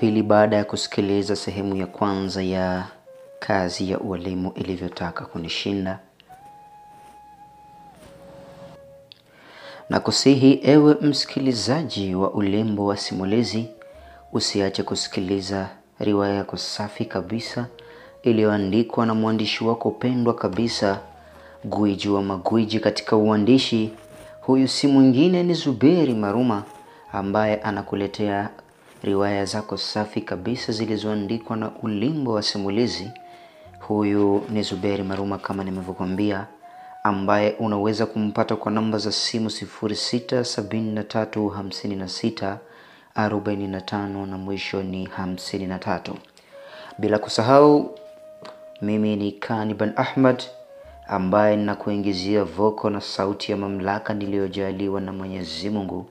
pili baada ya kusikiliza sehemu ya kwanza ya kazi ya ualimu ilivyotaka kunishinda. Na kusihi ewe msikilizaji wa Ulimbo wa Simulizi, usiache kusikiliza riwaya yako safi kabisa iliyoandikwa na mwandishi wako pendwa kabisa, gwiji wa magwiji katika uandishi. Huyu si mwingine ni Zuberi Maruma, ambaye anakuletea riwaya zako safi kabisa zilizoandikwa na Ulimbo wa Simulizi. Huyu ni Zuberi Maruma kama nimevyokuambia, ambaye unaweza kumpata kwa namba za simu 06735645 na mwisho ni 53. Bila kusahau, mimi ni Kaniban Ahmad, ambaye ninakuingizia voko na sauti ya mamlaka niliyojaliwa na Mwenyezi Mungu.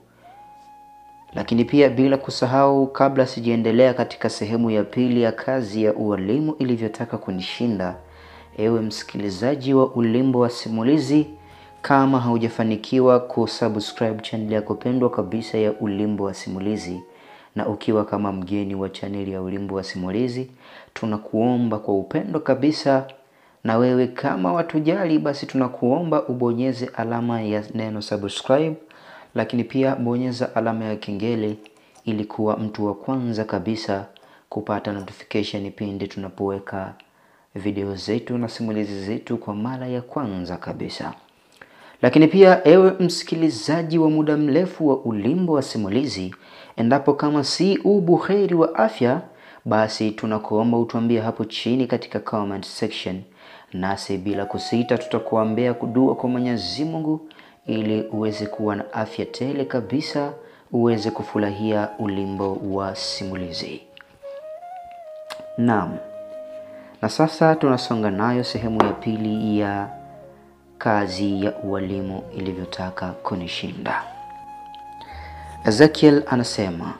Lakini pia bila kusahau, kabla sijaendelea katika sehemu ya pili ya kazi ya ualimu ilivyotaka kunishinda, ewe msikilizaji wa Ulimbo wa Simulizi, kama haujafanikiwa kusubscribe channel yako pendwa kabisa ya Ulimbo wa Simulizi, na ukiwa kama mgeni wa channel ya Ulimbo wa Simulizi, tunakuomba kwa upendo kabisa, na wewe kama watujali, basi tunakuomba ubonyeze alama ya neno subscribe, lakini pia bonyeza alama ya kengele ili kuwa mtu wa kwanza kabisa kupata notification pindi tunapoweka video zetu na simulizi zetu kwa mara ya kwanza kabisa. Lakini pia ewe msikilizaji wa muda mrefu wa Ulimbo wa Simulizi, endapo kama si ubuheri wa afya, basi tunakuomba utuambie hapo chini katika comment section, nasi bila kusita tutakuombea kudua kwa Mwenyezi Mungu ili uweze kuwa na afya tele kabisa, uweze kufurahia Ulimbo wa Simulizi. Naam. Na sasa tunasonga nayo sehemu ya pili ya kazi ya ualimu ilivyotaka kunishinda. Ezekiel anasema,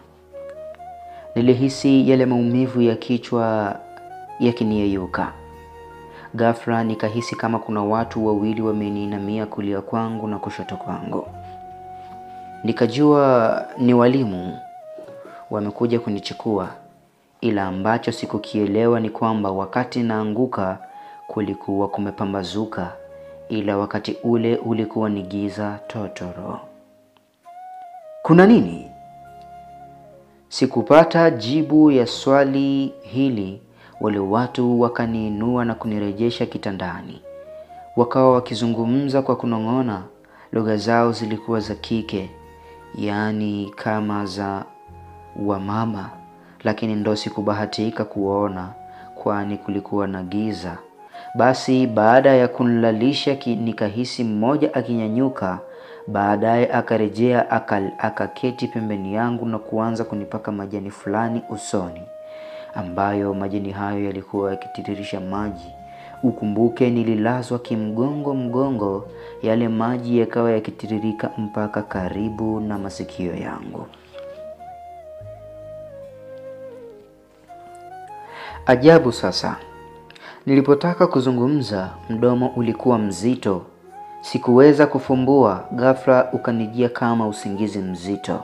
nilihisi yale maumivu ya kichwa yakiniyeyuka. Ghafla nikahisi kama kuna watu wawili wameniinamia kulia kwangu na kushoto kwangu. Nikajua ni walimu wamekuja kunichukua, ila ambacho sikukielewa ni kwamba wakati naanguka kulikuwa kumepambazuka, ila wakati ule ulikuwa ni giza totoro. Kuna nini? Sikupata jibu ya swali hili. Wale watu wakaniinua na kunirejesha kitandani. Wakawa wakizungumza kwa kunong'ona. Lugha zao zilikuwa za kike, yaani kama za wamama, lakini ndo sikubahatika kuona kwani kulikuwa na giza. Basi baada ya kunilalisha nikahisi mmoja akinyanyuka, baadaye akarejea akaketi pembeni yangu na kuanza kunipaka majani fulani usoni, ambayo majani hayo yalikuwa yakitiririsha maji. Ukumbuke nililazwa kimgongo, yale maji yakawa yakitiririka mpaka karibu na masikio yangu. Ajabu sasa, nilipotaka kuzungumza mdomo ulikuwa mzito. Sikuweza kufumbua. Ghafla ukanijia kama usingizi mzito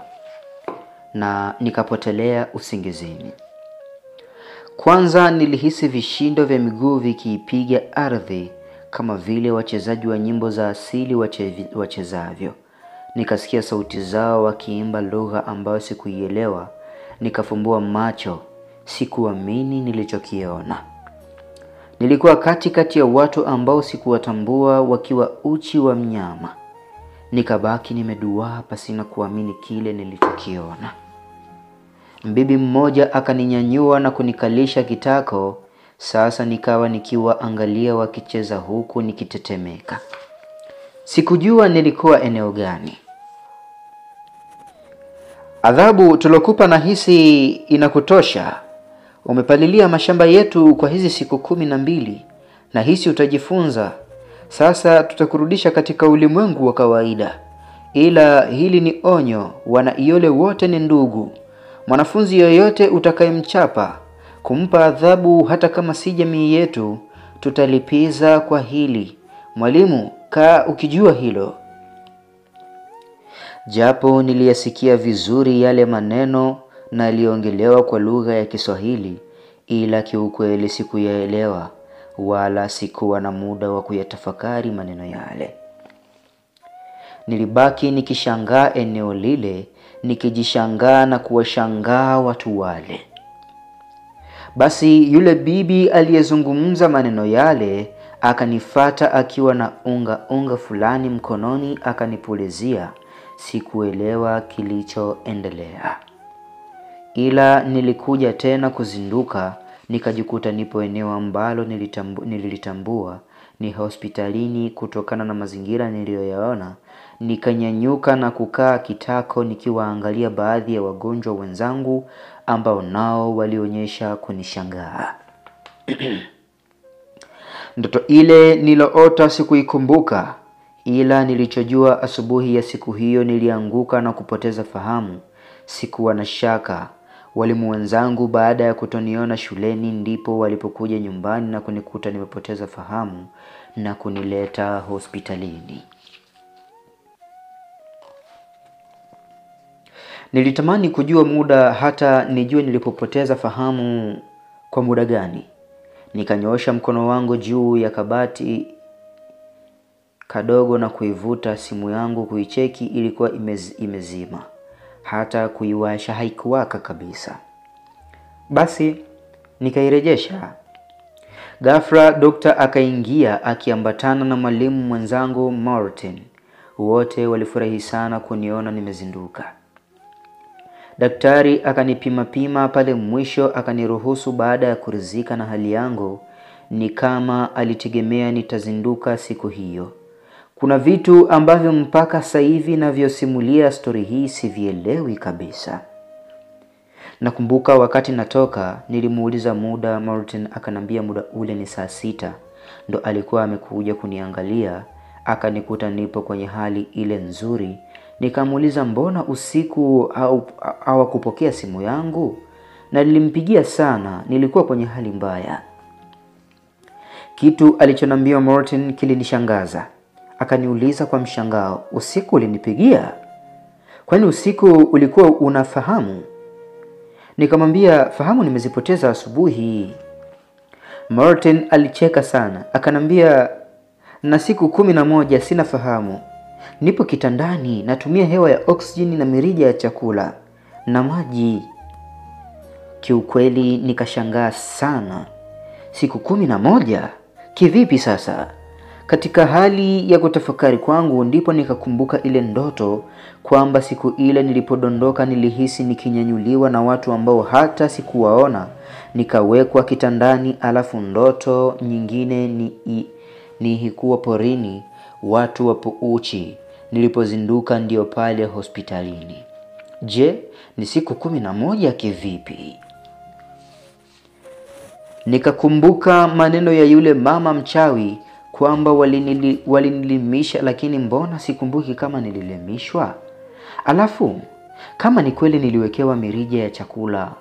na nikapotelea usingizini. Kwanza nilihisi vishindo vya miguu vikiipiga ardhi kama vile wachezaji wa nyimbo za asili wachezavyo. Nikasikia sauti zao wakiimba lugha ambayo sikuielewa. Nikafumbua macho. Sikuamini nilichokiona. Nilikuwa katikati ya watu ambao sikuwatambua wakiwa uchi wa mnyama. Nikabaki nimeduaa pasina kuamini kile nilichokiona. Mbibi mmoja akaninyanyua na kunikalisha kitako. Sasa nikawa nikiwa angalia wakicheza huku nikitetemeka. Sikujua nilikuwa eneo gani. Adhabu tulokupa na hisi inakutosha. Umepalilia mashamba yetu kwa hizi siku 12 na hisi utajifunza. Sasa tutakurudisha katika ulimwengu wa kawaida. Ila hili ni onyo, Wanaiole wote ni ndugu. Mwanafunzi yoyote utakayemchapa, kumpa adhabu hata kama si jamii yetu, tutalipiza kwa hili. Mwalimu, kaa ukijua hilo. Japo niliyasikia vizuri yale maneno, na yaliongelewa kwa lugha ya Kiswahili, ila kiukweli sikuyaelewa wala sikuwa na muda wa kuyatafakari maneno yale. Nilibaki nikishangaa eneo lile, nikijishangaa na kuwashangaa watu wale. Basi yule bibi aliyezungumza maneno yale akanifata akiwa na unga fulani mkononi, akanipulizia. Sikuelewa kilichoendelea, ila nilikuja tena kuzinduka, nikajikuta nipo eneo ambalo nililitambua ni hospitalini kutokana na mazingira niliyoyaona. Nikanyanyuka na kukaa kitako nikiwaangalia baadhi ya wagonjwa wenzangu ambao nao walionyesha kunishangaa. Ndoto ile niloota sikuikumbuka, ila nilichojua asubuhi ya siku hiyo nilianguka na kupoteza fahamu. Sikuwa na shaka. Walimu wenzangu baada ya kutoniona shuleni ndipo walipokuja nyumbani na kunikuta nimepoteza fahamu na kunileta hospitalini. Nilitamani kujua muda hata nijue nilipopoteza fahamu kwa muda gani. Nikanyoosha mkono wangu juu ya kabati kadogo na kuivuta simu yangu kuicheki, ilikuwa imezima. Hata kuiwasha haikuwaka kabisa. Basi nikairejesha. Ghafla Dr. akaingia akiambatana na mwalimu mwenzangu Martin. Wote walifurahi sana kuniona nimezinduka. Daktari akanipima pale mwisho, akaniruhusu baada ya kuridhika na hali yangu. Ni kama alitegemea nitazinduka siku hiyo. Kuna vitu ambavyo mpaka sasa hivi navyosimulia story hii sivielewi kabisa. Nakumbuka wakati natoka nilimuuliza muda, Martin akanambia muda ule ni saa 6. Ndo alikuwa amekuja kuniangalia, akanikuta nipo kwenye hali ile nzuri. Nikamuuliza mbona usiku hawakupokea simu yangu, na nilimpigia sana, nilikuwa kwenye hali mbaya. Kitu alichonambia Martin kilinishangaza. Akaniuliza kwa mshangao, usiku ulinipigia? Kwani usiku ulikuwa unafahamu? Nikamwambia fahamu nimezipoteza asubuhi. Martin alicheka sana, akanambia na siku 11 sina fahamu. Nipo kitandani, natumia hewa ya oksijeni na mirija ya chakula na maji. Kiukweli nikashangaa sana. Siku 11? Kivipi sasa? Katika hali ya kutafakari kwangu ndipo nikakumbuka ile ndoto kwamba siku ile nilipodondoka nilihisi nikinyanyuliwa na watu ambao hata sikuwaona, nikawekwa kitandani. Alafu ndoto nyingine nilikuwa porini, watu wapo uchi. Nilipozinduka ndio pale hospitalini. Je, ni siku 11 kivipi? Nikakumbuka maneno ya yule mama mchawi kwamba walinilimisha, lakini mbona sikumbuki kama nililemishwa? Alafu kama ni kweli niliwekewa mirija ya chakula,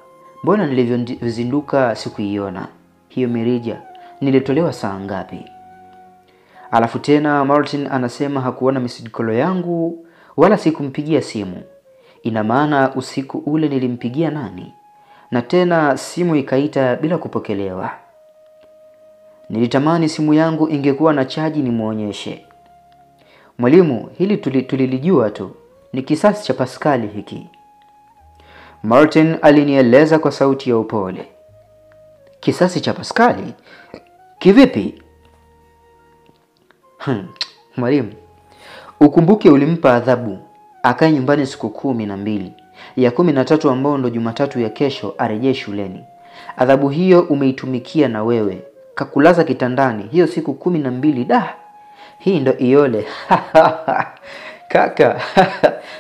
mbona nilivyozinduka sikuiona? Hiyo mirija nilitolewa saa ngapi? Alafu tena Martin anasema hakuona message call yangu wala sikumpigia simu. Ina maana usiku ule nilimpigia nani? Na tena simu ikaita bila kupokelewa. Nilitamani simu yangu ingekuwa na chaji nimuonyeshe. Mwalimu, hili tulilijua tu. Ni kisasi cha Pascal hiki. Martin alinieleza kwa sauti ya upole. Kisasi cha Pascal? Kivipi? Mwalimu, ukumbuke ulimpa adhabu akae nyumbani siku 12. Ya 13 ambao ndo Jumatatu ya kesho arejee shuleni. Adhabu hiyo umeitumikia na wewe. Kakulaza kitandani hiyo siku 12. Hii ndo iole. Kaka,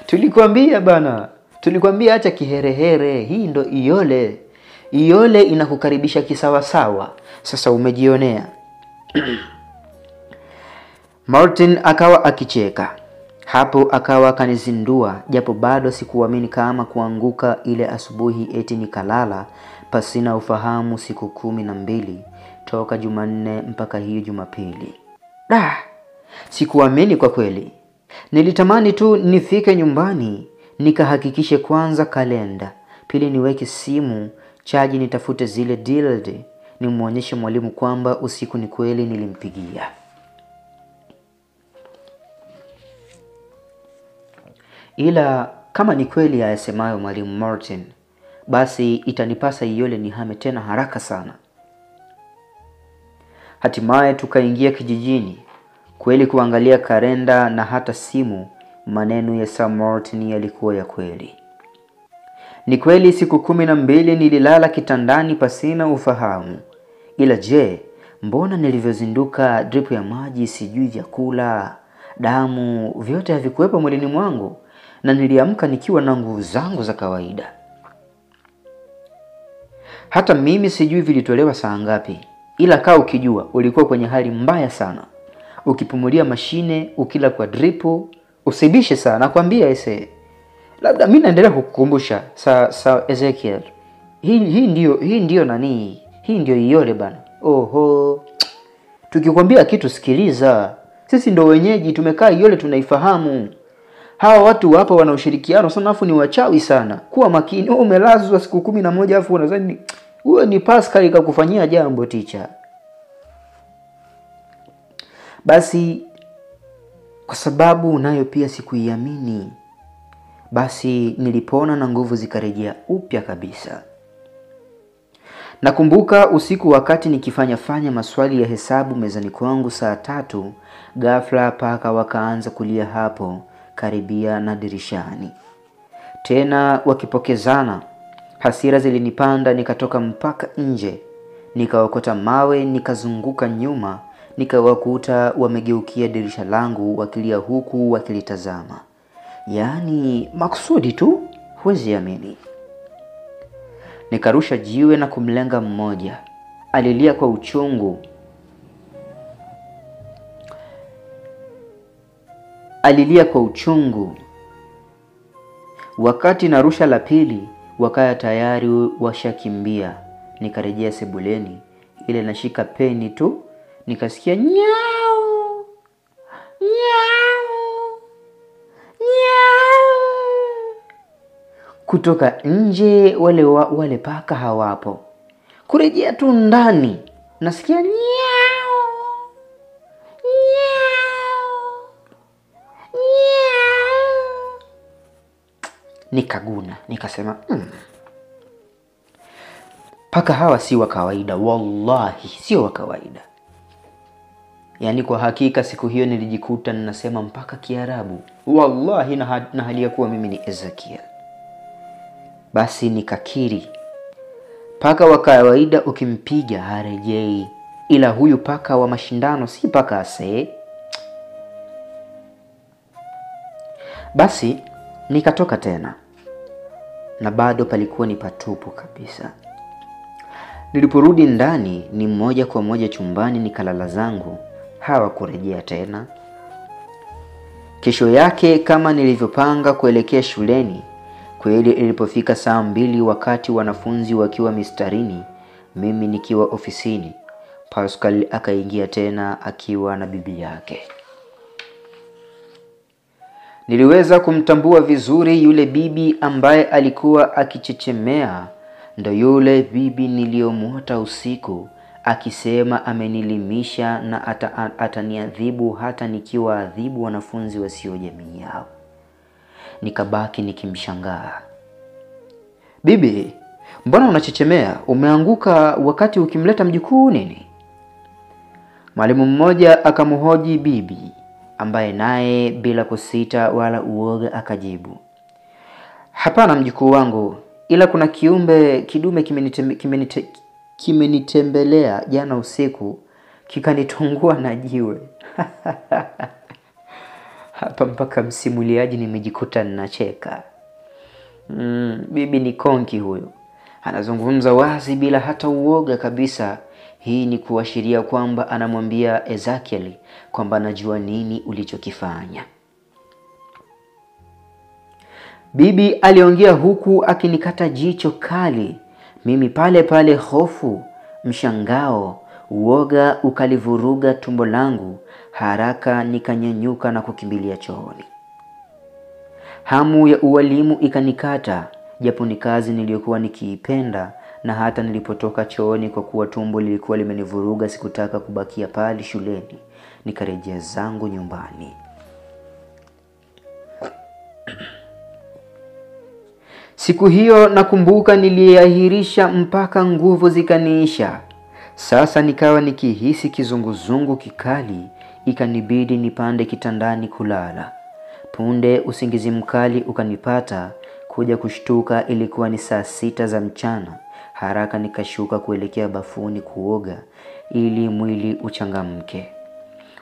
tulikwambia bana. Tulikwambia acha kiherehere. Hii ndo iole. Iole inakukaribisha kisawasawa. Sasa umejionea. Martin akawa akicheka. Hapo akawa kanizindua, japo bado sikuamini kama kuanguka ile asubuhi eti nikalala pasina ufahamu siku 12 toka Jumanne mpaka hiyo Jumapili. Sikuamini kwa kweli. Nilitamani tu nifike nyumbani nikahakikishe kwanza kalenda, Pili, niweke simu chaji, nitafute zile dialed, nimuonyeshe mwalimu kwamba usiku ni kweli nilimpigia. Ila kama ni kweli ayasemayo mwalimu Martin, basi itanipasa Iyole nihame tena haraka sana. Hatimaye tukaingia kijijini. Kweli kuangalia kalenda na hata simu, maneno ya Sir Martin yalikuwa ya kweli. Ni kweli siku 12 nililala kitandani pasina ufahamu. Ila je, mbona nilivyozinduka drip ya maji, sijui vyakula, damu, vyote havikuwepo mwilini mwangu, na niliamka nikiwa na nguvu zangu za kawaida. Hata mimi sijui vilitolewa saa ngapi, ila kaa ukijua ulikuwa kwenye hali mbaya sana. Ukipumulia mashine, ukila kwa dripu, usibishe sana, nakwambia ese. Labda mimi naendelea kukukumbusha sa Ezekiel. Hii ndio nani? Hii ndio Iyole bana. Oho. Tukikwambia kitu sikiliza. Sisi ndio wenyeji, tumekaa Iyole tunaifahamu. Hawa watu hapa wana ushirikiano sana, afu ni wachawi sana. Kuwa makini. Umelazwa siku 11 afu unadhani wewe ni Pascal kakufanyia jambo teacher. Basi kwa sababu nayo pia sikuiamini, basi nilipona na nguvu zikarejea upya kabisa. Nakumbuka usiku wakati nikifanya maswali ya hesabu mezani kwangu saa 3, ghafla paka wakaanza kulia hapo karibia na dirishani. Tena wakipokezana. Hasira zilinipanda, nikatoka mpaka nje. Nikaokota mawe, nikazunguka nyuma, nikawakuta wamegeukia dirisha langu wakilia huku wakilitazama. Yaani makusudi tu, huwezi amini. Nikarusha jiwe na kumlenga mmoja. Alilia kwa uchungu. Wakati narusha la pili, wakaya tayari washakimbia. Nikarejea sebuleni, ile nashika peni tu, nikasikia nyau. Kutoka nje wale paka hawapo. Kurejea tu ndani, nasikia nyau. Nikaguna, nikasema paka hawa si wa kawaida, wallahi sio wa kawaida. Yaani kwa hakika siku hiyo nilijikuta ninasema mpaka Kiarabu, wallahi na hali ya kuwa mimi ni Ezekiel. Basi nikakiri, paka wa kawaida ukimpiga harejei, ila huyu paka wa mashindano si paka ase. Basi nikatoka tena, na bado palikuwa ni patupu kabisa. Niliporudi ndani, ni moja kwa moja chumbani nikalala zangu, hawakurejea tena. Kesho yake kama nilivyopanga kuelekea shuleni, kweli ilipofika saa 2 wakati wanafunzi wakiwa mistarini, mimi nikiwa ofisini, Pascal akaingia tena akiwa na bibi yake. Niliweza kumtambua vizuri yule bibi ambaye alikuwa akichechemea. Ndo yule bibi niliyomuota usiku akisema amenilimisha na ataniadhibu hata nikiwa adhibu wanafunzi wasio jamii yao. Nikabaki nikimshangaa. Bibi, mbona unachechemea? Umeanguka wakati ukimleta mjukuu nini? Mwalimu mmoja akamhoji bibi, ambaye naye bila kusita wala uoga akajibu, hapana mjukuu wangu, ila kuna kidume kimenitembelea jana usiku, kikanitungua na jiwe. Hapa mpaka msimuliaji nimejikuta ninacheka. Bibi ni konki huyo. Anazungumza wazi bila hata uoga kabisa. Hii ni kuashiria kwamba anamwambia Ezekiel kwamba anajua nini ulichokifanya. Bibi aliongea huku akinikata jicho kali. Mimi pale hofu, mshangao, uoga ukalivuruga tumbo langu. Haraka nikanyanyuka na kukimbilia chooni. Hamu ya ualimu ikanikata. japo ni kazi niliyokuwa nikiipenda, na hata nilipotoka chooni kwa kuwa tumbo lilikuwa limenivuruga sikutaka kubakia pale shuleni, nikarejea zangu nyumbani. Siku hiyo nakumbuka niliahirisha mpaka nguvu zikaniisha. Sasa nikawa nikihisi kizunguzungu kikali, ikanibidi nipande kitandani kulala. Punde usingizi mkali ukanipata. Kuja kushtuka ilikuwa ni saa 6 za mchana. Haraka nikashuka kuelekea bafuni kuoga ili mwili uchangamke.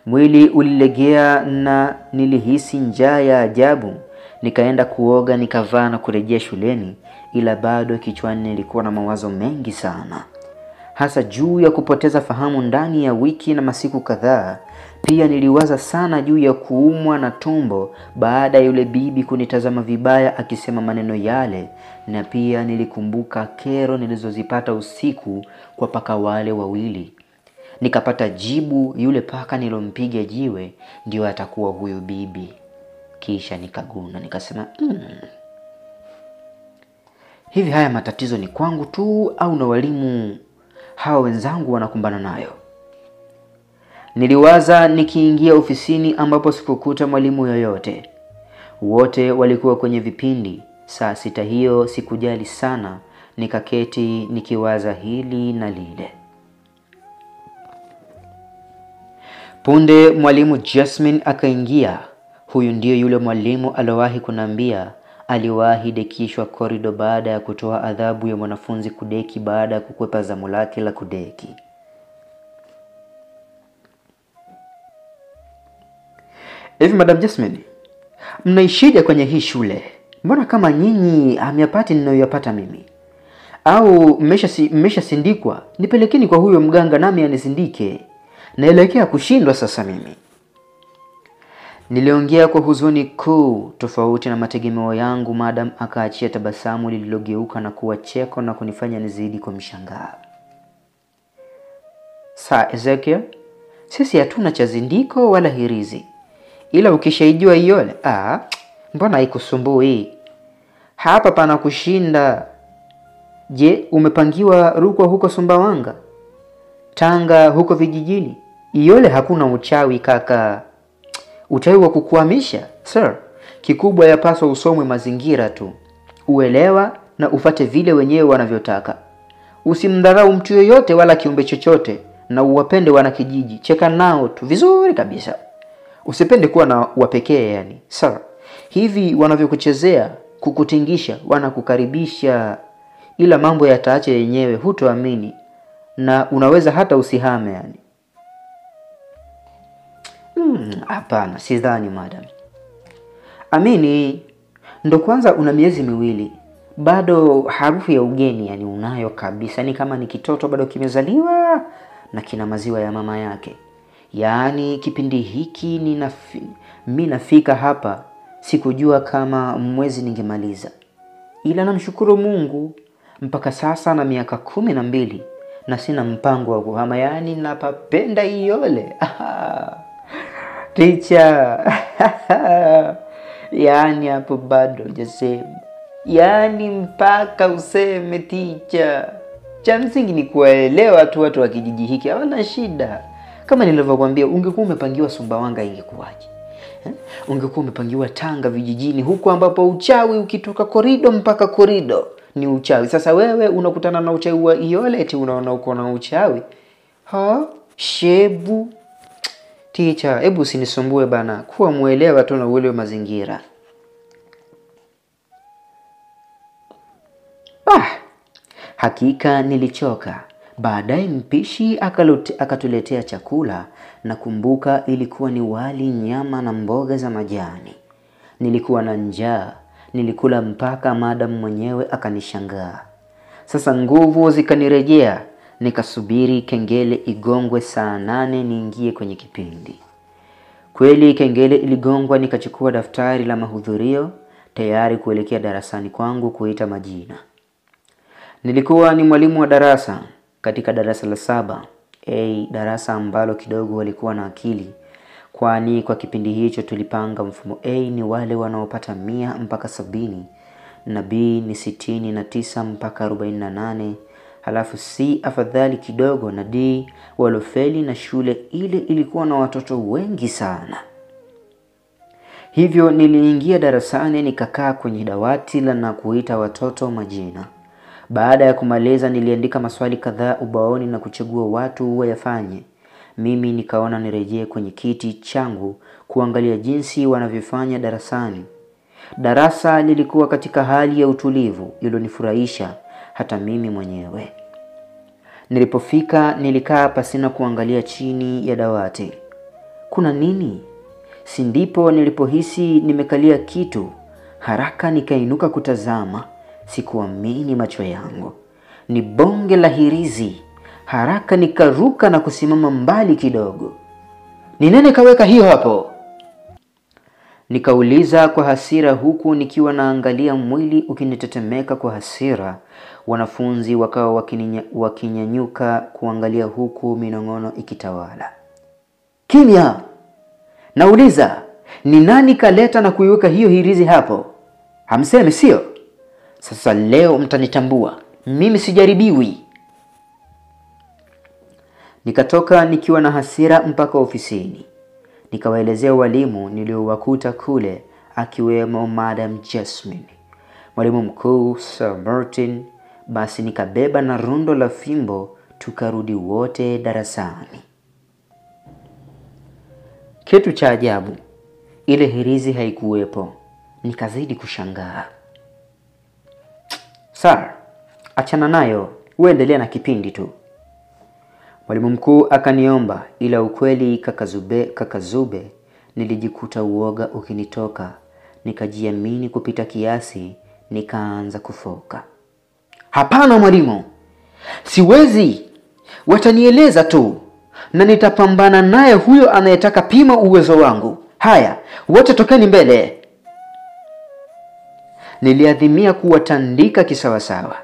Mwili ulilegea na nilihisi njaa ya ajabu. Nikaenda kuoga, nikavaa na kurejea shuleni, ila bado kichwani nilikuwa na mawazo mengi sana. Hasa juu ya kupoteza fahamu ndani ya wiki na masiku kadhaa. Pia niliwaza sana juu ya kuumwa na tumbo baada ya yule bibi kunitazama vibaya akisema maneno yale, na pia nilikumbuka kero nilizozipata usiku kwa paka wale wawili. Nikapata jibu, yule paka nilompiga jiwe ndio atakuwa huyu bibi. Kisha nikaguna, nikasema hivi haya matatizo ni kwangu tu au na walimu hawa wenzangu wanakumbana nayo? Niliwaza nikiingia ofisini ambapo sikukuta mwalimu yoyote. Wote walikuwa kwenye vipindi. Saa 6 hiyo sikujali sana, nikaketi nikiwaza hili na lile. Punde mwalimu Jasmine akaingia. Huyu ndio yule mwalimu alowahi kunambia aliwahi dekishwa korido baada ya kutoa adhabu ya mwanafunzi kudeki baada ya kukwepa zamu lake la kudeki. Hivi Madam Jasmine, mnaishije kwenye hii shule? Mbona kama nyinyi hamyapati ninayoyapata mimi? Au mmesha sindikwa? Nipelekeni kwa huyo mganga nami anisindike. Naelekea kushindwa sasa mimi. Niliongea kwa huzuni kuu, tofauti na mategemeo yangu. Madam akaachia tabasamu lililogeuka na kuwa cheko na kunifanya nizidi kwa mshangao. Sir Ezekiel, sisi hatuna cha zindiko wala hirizi. Ila ukishaijua iyole, mbona haikusumbui? Hapa pana kushinda. Je, umepangiwa Rukwa huko Sumbawanga? Tanga huko vijijini? Iyole hakuna uchawi kaka. Uchawi wa kukuhamisha? Sir, kikubwa yapaswa usomwe mazingira tu. Uelewa na ufate vile wenyewe wanavyotaka. Usimdharau mtu yoyote wala kiumbe chochote, na uwapende wana kijiji. Cheka nao tu vizuri kabisa. Usipende kuwa na wapekee yani. Sir, hivi wanavyokuchezea, kukutingisha, wanakukaribisha, ila mambo yataacha yenyewe, hutoamini, na unaweza hata usihame yani. Hapana, sidhani madam. Amini, ndo kwanza una miezi miwili. Bado harufu ya ugeni yani unayo kabisa. Ni kama ni kitoto bado kimezaliwa na kina maziwa ya mama yake. Yaani kipindi hiki mimi nafika hapa sikujua kama mwezi ningemaliza. Ila namshukuru Mungu mpaka sasa na miaka 12 na sina mpango wa kuhama, yani napapenda iyole. Teacher. Yani hapo bado hujasema. Yani mpaka useme teacher. Cha msingi ni kuelewa tu watu wa kijiji hiki hawana shida. Kama nilivyokuambia, ungekuwa umepangiwa Sumbawanga ingekuwaje? Ungekuwa umepangiwa Tanga vijijini, huko ambapo uchawi ukitoka korido mpaka korido ni uchawi. Sasa wewe unakutana na uchawi wa iyole eti unaona uko na uchawi. Shebu. Teacher, hebu usinisumbue bana. Kuwa muelewa tu na uelewe mazingira. Hakika nilichoka. Baadaye mpishi akatuletea chakula, na kumbuka ilikuwa ni wali, nyama na mboga za majani. Nilikuwa na njaa, nilikula mpaka madam mwenyewe akanishangaa. Sasa nguvu zikanirejea, nikasubiri kengele igongwe saa 8 niingie kwenye kipindi. Kweli kengele iligongwa, nikachukua daftari la mahudhurio tayari kuelekea darasani kwangu kuita majina. Nilikuwa ni mwalimu wa darasa katika darasa la 7, darasa ambalo kidogo walikuwa na akili, kwani kwa kipindi hicho tulipanga mfumo A ni wale wanaopata 100 mpaka 70, na B ni 69 mpaka 48, halafu C afadhali kidogo, na D walofeli na shule ile ilikuwa na watoto wengi sana. Hivyo niliingia darasani nikakaa kwenye dawati na kuita watoto majina. Baada ya kumaliza niliandika maswali kadhaa ubaoni na kuchagua watu wayafanye. Mimi nikaona nirejee kwenye kiti changu kuangalia jinsi wanavyofanya darasani. Darasa lilikuwa katika hali ya utulivu iliyonifurahisha hata mimi mwenyewe. Nilipofika nilikaa pasina kuangalia chini ya dawati. Kuna nini? Si ndipo nilipohisi nimekalia kitu. Haraka nikainuka kutazama. Sikuamini macho yangu. Ni bonge la hirizi. Haraka nikaruka na kusimama mbali kidogo. Ni nani kaweka hiyo hapo? Nikauliza kwa hasira huku nikiwa naangalia mwili ukinitetemeka kwa hasira. Wanafunzi wakawa wakinyanyuka kuangalia huku minong'ono ikitawala. Kimya! Nauliza, ni nani kaleta na kuiweka hiyo hirizi hapo? Hamsemi sio? Sasa leo mtanitambua. Mimi sijaribiwi. Nikatoka nikiwa na hasira mpaka ofisini. Nikawaelezea walimu niliowakuta kule, akiwemo Madam Jasmine, mwalimu mkuu Sir Martin. Basi nikabeba na rundo la fimbo tukarudi wote darasani. Kitu cha ajabu, ile hirizi haikuwepo. Nikazidi kushangaa. Sir, achana nayo, uendelea na kipindi tu. Mwalimu mkuu akaniomba, ila ukweli kakazube nilijikuta uoga ukinitoka. Nikajiamini kupita kiasi, nikaanza kufoka. Hapana mwalimu, siwezi. Watanieleza tu na nitapambana naye huyo anayetaka pima uwezo wangu. Haya, wote tokeni mbele. Niliadhimia kuwatandika kisawasawa.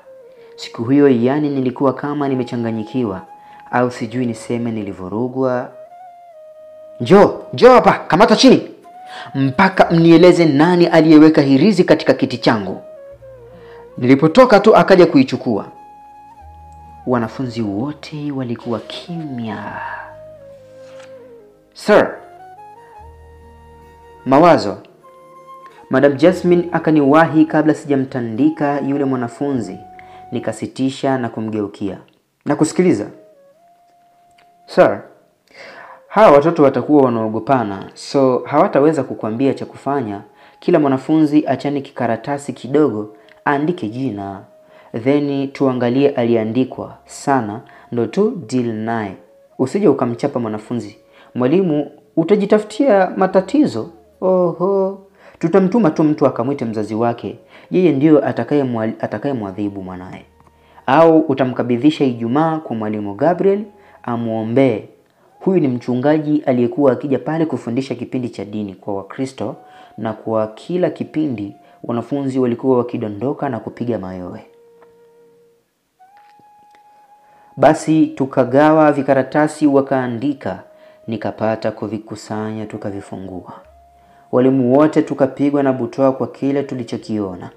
Siku hiyo yani nilikuwa kama nimechanganyikiwa, au sijui niseme nilivurugwa. Njoo hapa, kamata chini. Mpaka mnieleze nani aliyeweka hirizi katika kiti changu. Nilipotoka tu akaja kuichukua. Wanafunzi wote walikuwa kimya. Sir, mawazo. Madam Jasmine akaniwahi kabla sijamtandika yule mwanafunzi. Nikasitisha na kumgeukia na kusikiliza. Sir, hawa watoto watakuwa wanaogopana, so hawataweza kukuambia cha kufanya. Kila mwanafunzi achane kikaratasi kidogo, andike jina. Then tuangalie aliandikwa sana, ndo tu deal naye. Usije ukamchapa mwanafunzi. Mwalimu utajitafutia matatizo. Oho. Tutamtuma tu mtu akamwite mzazi wake. Yeye ndio atakayemwadhibu mwanae. Au utamkabidhisha Ijumaa kwa mwalimu Gabriel amuombe. Huyu ni mchungaji aliyekuwa akija pale kufundisha kipindi cha dini kwa Wakristo, na kwa kila kipindi wanafunzi walikuwa wakidondoka na kupiga mayowe. Basi tukagawa vikaratasi wakaandika, nikapata kuvikusanya tukavifungua. Walimu wote tukapigwa na butwaa kwa kile tulichokiona.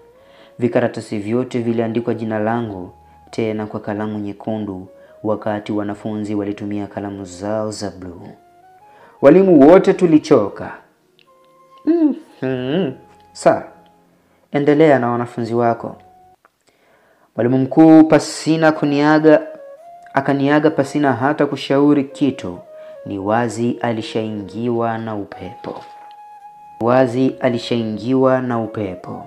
Vikaratasi vyote viliandikwa jina langu, tena kwa kalamu nyekundu, wakati wanafunzi walitumia kalamu zao za blue. Walimu wote tulichoka. Sasa endelea na wanafunzi wako. Mwalimu mkuu pasina kuniaga akaniaga pasina hata kushauri kitu. Ni wazi alishaingiwa na upepo.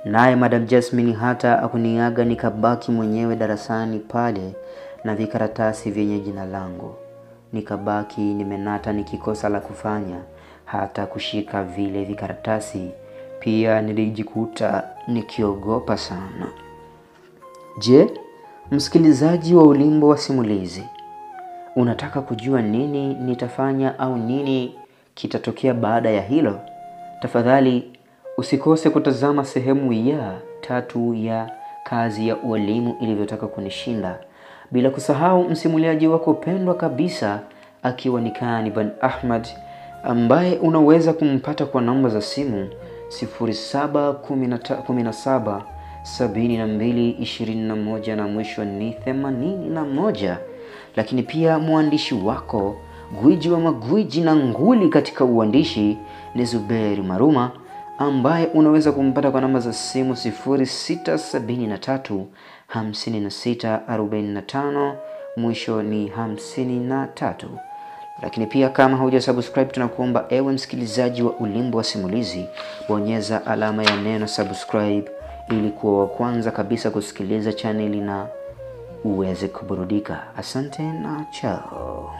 Naye Madam Jasmine hata akuniaga, nikabaki mwenyewe darasani pale na vikaratasi vyenye jina langu. Nikabaki nimenata nikikosa la kufanya, hata kushika vile vikaratasi. Pia nilijikuta nikiogopa sana. Je, msikilizaji wa Ulimbo wa Simulizi, unataka kujua nini nitafanya au nini kitatokea baada ya hilo? Tafadhali usikose kutazama sehemu ya 3 ya Kazi ya Ualimu Ilivyotaka Kunishinda, bila kusahau msimuliaji wako pendwa kabisa akiwa ni Kani bin Ahmad, ambaye unaweza kumpata kwa namba za simu 0717 7221 na mwisho ni 81. Lakini pia mwandishi wako gwiji wa magwiji na nguli katika uandishi ni Zuberi Maruma, ambaye unaweza kumpata kwa namba za simu 0673 56 45 mwisho ni 53. Lakini pia kama hujasubscribe, tunakuomba ewe msikilizaji wa Ulimbo wa Simulizi, bonyeza alama ya neno subscribe ili kuwa wa kwanza kabisa kusikiliza chaneli na uweze kuburudika. Asante na chao.